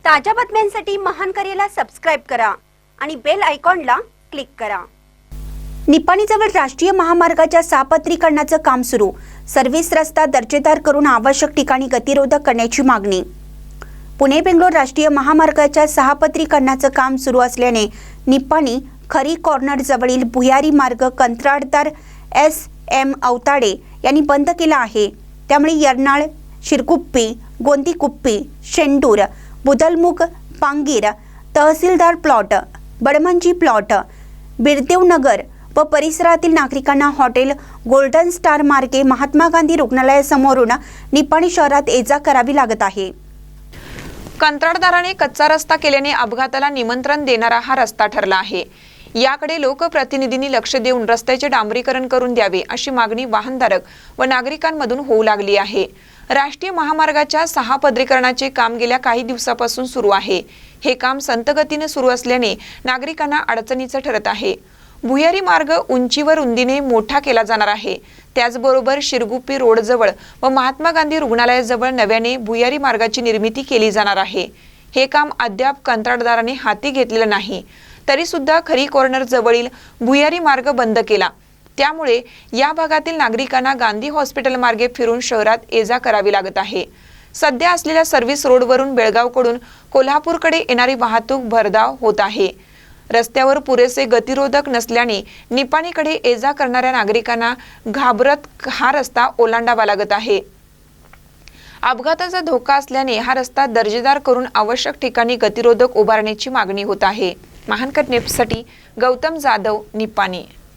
ताज्या बातम्यांसाठी महान करेला सबस्क्राइब करा आणि बेल आयकॉनला क्लिक करा। निपाणीजवळ राष्ट्रीय महामार्गाच्या सहापत्रीकरणाचं काम सुरू। सर्व्हिस रस्ता दर्जेदार करून आवश्यक ठिकाणी गतिरोधक करण्याची मागणी। पुणे बेंगलोर राष्ट्रीय महामार्गाच्या सहापत्रीकरणाचं काम सुरू असल्याने निपाणी खरी कॉर्नर जवळील भुयारी मार्ग कंत्राटदार SM अवताडे यांनी बंद केला आहे। त्यामुळे यर्नाळ, शिरकुप्पी, गोंदीकुप्पी, शेंडूर, बुदलमुग, पांगीर, तहसीलदार प्लॉट, बडमंजी प्लॉट, बिरदेव नगर व परिसरातील नागरिकांना हॉटेल गोल्डन स्टार मार्गे महात्मा गांधी रुग्णालयासमोरून निपाणी शहरात ये-जा करावी लागत आहे। कंत्राटदाराने कच्चा रस्ता केल्याने अपघाताला निमंत्रण देणारा हा रस्ता ठरला आहे। याकडे लोकप्रतिनिधींनी लक्ष देऊन रस्त्याचे डांबरीकरण करून द्यावे अशी मागणी वाहनधारक व नागरिकांमधून होऊ लागली आहे। राष्ट्रीय महामार्गाच्या सहापदरीकरणाचे काम गेल्या काही दिवसापासून सुरू आहे। हे काम संत गतीने सुरू असल्याने नागरिकांना अडचणीचं ठरत आहे। भुयारी मार्ग उंचीवर रुंदीने मोठा केला जाणार आहे। त्याचबरोबर शिरगुप्पी रोडजवळ व महात्मा गांधी रुग्णालयाजवळ नव्याने भुयारी मार्गाची निर्मिती केली जाणार आहे। हे काम अद्याप कंत्राटदाराने हाती घेतलेलं नाही। तरी सुद्धा खरी कॉर्नर जवळील भुयारी मार्ग बंद केला। त्यामुळे या भागातील नागरिकांना गांधी हॉस्पिटल मार्गे फिरून शहरात ये-जा करावी लागत आहे। सध्या असलेल्या सर्व्हिस रोडवरून बेळगावकडून कोल्हापूरकडे येणारी वाहतूक भरधाव होत आहे। रस्त्यावर पुरेसे गतिरोधक नसल्याने निपाणीकडे ये-जा करणाऱ्या नागरिकांना घाबरत हा रस्ता ओलांडावा लागत आहे। अपघाताचा धोका असल्याने हा रस्ता दर्जेदार करून आवश्यक ठिकाणी गतिरोधक उभारण्याची मागणी होत आहे। महानकर न्यूजसाठी गौतम जाधव, निपाणी।